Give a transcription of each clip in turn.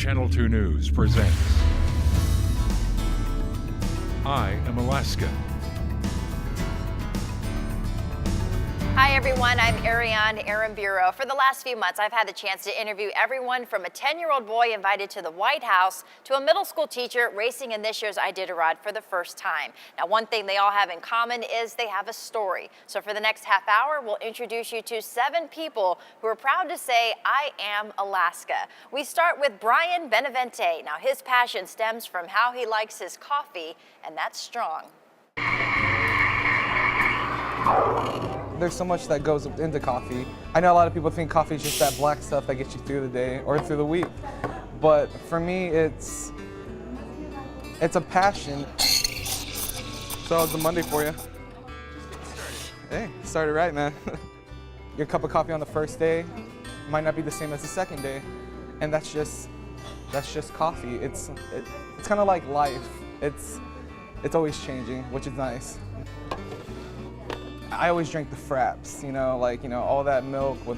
Channel 2 News presents I Am Alaska. Hi everyone, I'm Ariane Aramburo. For the last few months, I've had the chance to interview everyone from a 10-year-old boy invited to the White House to a middle school teacher racing in this year's Iditarod for the first time. Now, one thing they all have in common is they have a story. So for the next half hour, we'll introduce you to 7 people who are proud to say, I am Alaska. We start with Brian Benavente. Now, his passion stems from how he likes his coffee, and that's strong. There's so much that goes into coffee. I know a lot of people think coffee is just that black stuff that gets you through the day or through the week. But for me, it's a passion. So how's the Monday for you? Hey, started right, man. Your cup of coffee on the first day might not be the same as the second day. And that's just coffee. It's kind of like life. It's always changing, which is nice. I always drink the fraps, all that milk with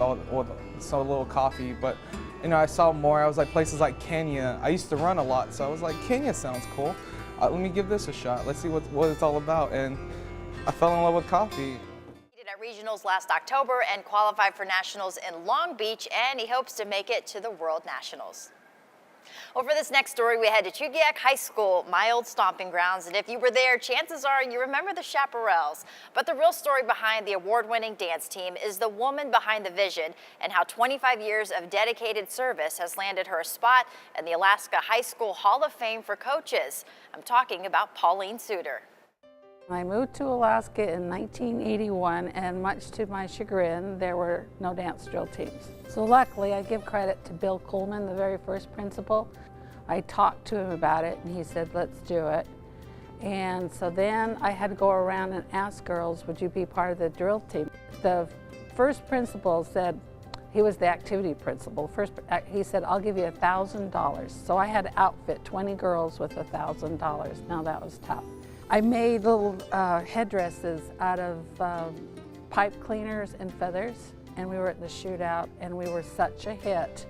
so little coffee. But, I saw more. I was like places like Kenya. I used to run a lot, so I was like, Kenya sounds cool. Let me give this a shot. Let's see what it's all about. And I fell in love with coffee. He did at regionals last October and qualified for nationals in Long Beach, and he hopes to make it to the World Nationals. Well, for this next story, we head to Chugiak High School, my old stomping grounds, and if you were there, chances are you remember the Chaparrals. But the real story behind the award-winning dance team is the woman behind the vision and how 25 years of dedicated service has landed her a spot in the Alaska High School Hall of Fame for coaches. I'm talking about Pauline Suter. I moved to Alaska in 1981, and much to my chagrin, there were no dance drill teams. So luckily, I give credit to Bill Coleman, the very first principal. I talked to him about it, and he said, let's do it. And so then I had to go around and ask girls, would you be part of the drill team? The first principal said, he was the activity principal. He said, I'll give you $1,000. So I had to outfit 20 girls with $1,000. Now that was tough. I made little headdresses out of pipe cleaners and feathers, and we were at the shootout, and we were such a hit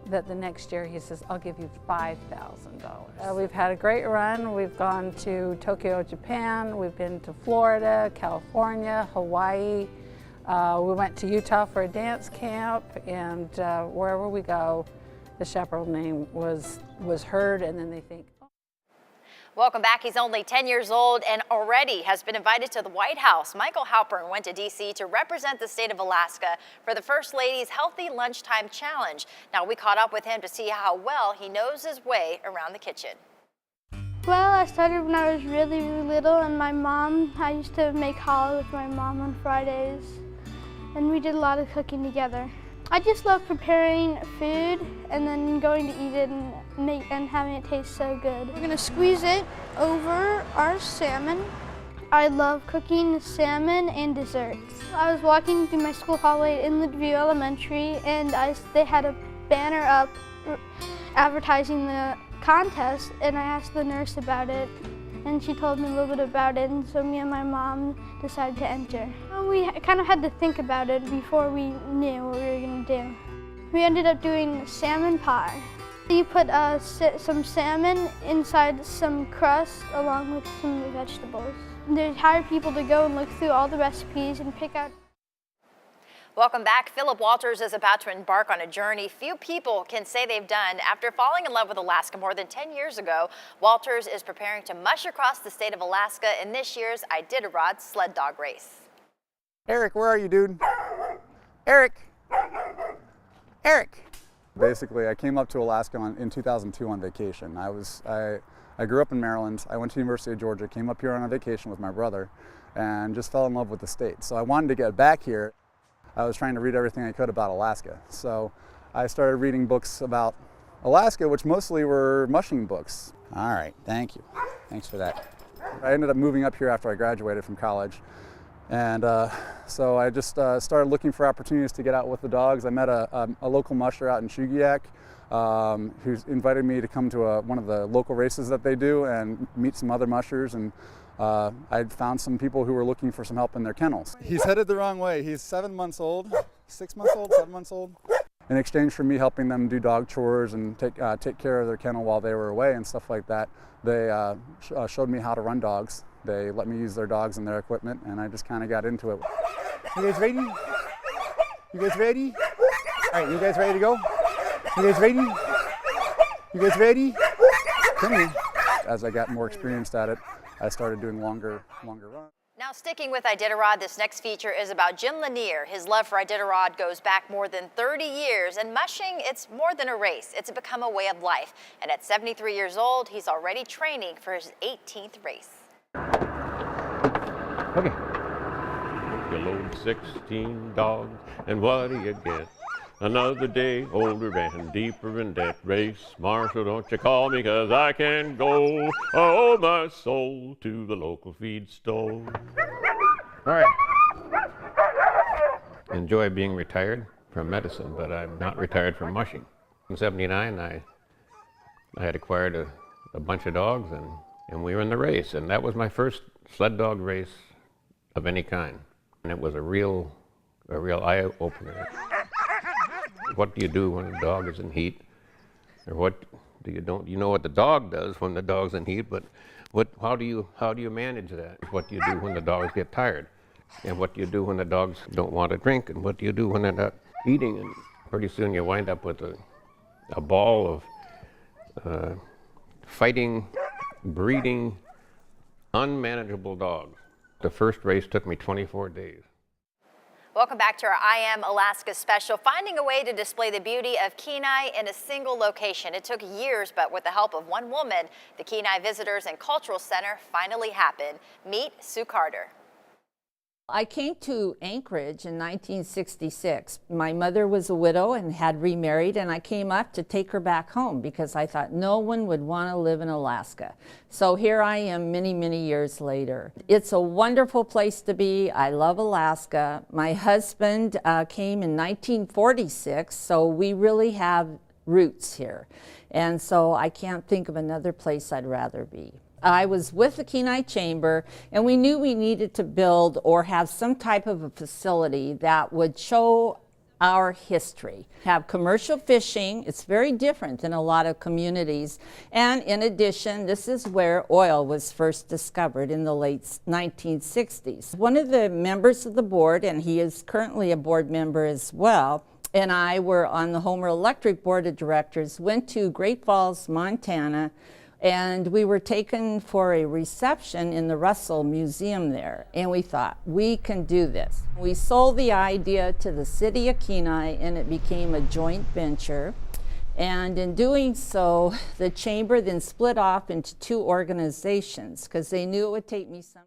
that the next year he says, I'll give you $5,000. We've had a great run. We've gone to Tokyo, Japan. We've been to Florida, California, Hawaii. We went to Utah for a dance camp, and wherever we go, the chaparral name was heard, and then they think, Welcome back. He's only 10 years old and already has been invited to the White House. Michael Halpern went to D.C. to represent the state of Alaska for the First Lady's Healthy Lunchtime Challenge. Now, we caught up with him to see how well he knows his way around the kitchen. Well, I started when I was really, really little, and I used to make challah with my mom on Fridays, and we did a lot of cooking together. I just love preparing food and then going to eat it and having it taste so good. We're gonna squeeze it over our salmon. I love cooking salmon and desserts. I was walking through my school hallway in Lakeview Elementary, and they had a banner up advertising the contest, and I asked the nurse about it, and she told me a little bit about it, and so me and my mom decided to enter. We kind of had to think about it before we knew what we were going to do. We ended up doing salmon pie. You put some salmon inside some crust along with some vegetables. They hire people to go and look through all the recipes and pick out. Welcome back. Philip Walters is about to embark on a journey few people can say they've done. After falling in love with Alaska more than 10 years ago, Walters is preparing to mush across the state of Alaska in this year's Iditarod sled dog race. Eric, where are you, dude? Eric! Eric! Basically, I came up to Alaska in 2002 on vacation. I grew up in Maryland. I went to the University of Georgia, came up here on a vacation with my brother, and just fell in love with the state. So I wanted to get back here. I was trying to read everything I could about Alaska. So I started reading books about Alaska, which mostly were mushing books. All right, thank you. Thanks for that. I ended up moving up here after I graduated from college. And so I just started looking for opportunities to get out with the dogs. I met a local musher out in Chugiak who invited me to come to one of the local races that they do and meet some other mushers. And I'd found some people who were looking for some help in their kennels. He's headed the wrong way. He's 7 months old, 6 months old, 7 months old. in exchange for me helping them do dog chores and take care of their kennel while they were away and stuff like that, they showed me how to run dogs. They let me use their dogs and their equipment, and I just kind of got into it. You guys ready? You guys ready? All right, you guys ready to go? You guys ready? You guys ready? Come here. As I got more experienced at it, I started doing longer runs. Now, sticking with Iditarod, this next feature is about Jim Lanier. His love for Iditarod goes back more than 30 years, and mushing, it's more than a race. It's become a way of life. And at 73 years old, he's already training for his 18th race. Okay. You load 16 dogs, and what do you get? Another day older and deeper in debt. Race marshal, don't you call me, 'cause I can go. Oh, my soul, to the local feed store. All right. Enjoy being retired from medicine, but I'm not retired from mushing. In '79, I had acquired a bunch of dogs, and we were in the race, and that was my first sled dog race of any kind, and it was a real eye-opener. What do you do when a dog is in heat? Or what do you don't? You know what the dog does when the dog's in heat, but how do you manage that? What do you do when the dogs get tired? And what do you do when the dogs don't want to drink? And what do you do when they're not eating? And pretty soon you wind up with a ball of fighting, breeding, unmanageable dogs. The first race took me 24 days. Welcome back to our I Am Alaska special, finding a way to display the beauty of Kenai in a single location. It took years, but with the help of one woman, the Kenai Visitors and Cultural Center finally happened. Meet Sue Carter. I came to Anchorage in 1966. My mother was a widow and had remarried, and I came up to take her back home because I thought no one would want to live in Alaska. So here I am many, many years later. It's a wonderful place to be. I love Alaska. My husband came in 1946, so we really have roots here. And so I can't think of another place I'd rather be. I was with the Kenai Chamber, and we knew we needed to build or have some type of a facility that would show our history. Have commercial fishing. It's very different than a lot of communities. And in addition, this is where oil was first discovered in the late 1960s. One of the members of the board, and he is currently a board member as well, and I were on the Homer Electric Board of Directors, went to Great Falls, Montana, and we were taken for a reception in the Russell Museum there. And we thought, we can do this. We sold the idea to the city of Kenai, and it became a joint venture. And in doing so, the chamber then split off into two organizations because they knew it would take me some.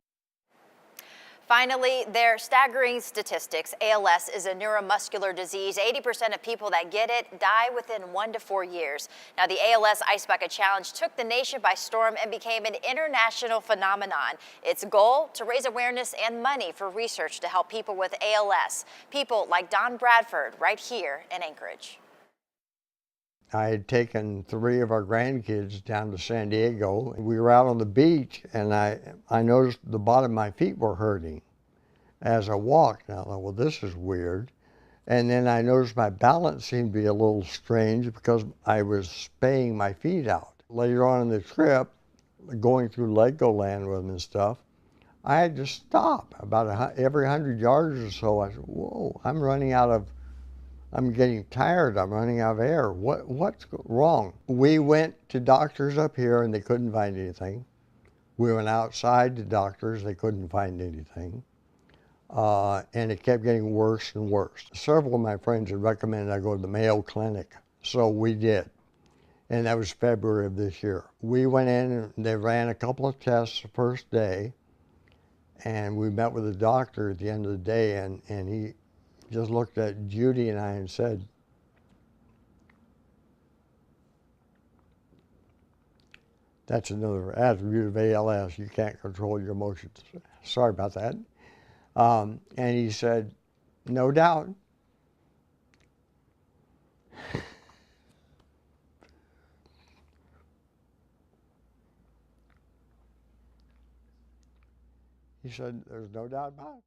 Finally, their staggering statistics. ALS is a neuromuscular disease. 80% of people that get it die within 1 to 4 years. Now, the ALS Ice Bucket Challenge took the nation by storm and became an international phenomenon. Its goal, to raise awareness and money for research to help people with ALS. People like Don Bradford right here in Anchorage. I had taken 3 of our grandkids down to San Diego. We were out on the beach, and I noticed the bottom of my feet were hurting as I walked. And I thought, well, this is weird. And then I noticed my balance seemed to be a little strange because I was spaying my feet out. Later on in the trip, going through Legoland with them and stuff, I had to stop about every 100 yards or so. I said, whoa, I'm getting tired, I'm running out of air. What's wrong? We went to doctors up here and they couldn't find anything. We went outside to doctors, they couldn't find anything. And it kept getting worse and worse. Several of my friends had recommended I go to the Mayo Clinic, so we did. And that was February of this year. We went in and they ran a couple of tests the first day, and we met with the doctor at the end of the day, and he just looked at Judy and I and said, that's another attribute of ALS, you can't control your emotions. Sorry about that. And he said, no doubt. He said, there's no doubt about it.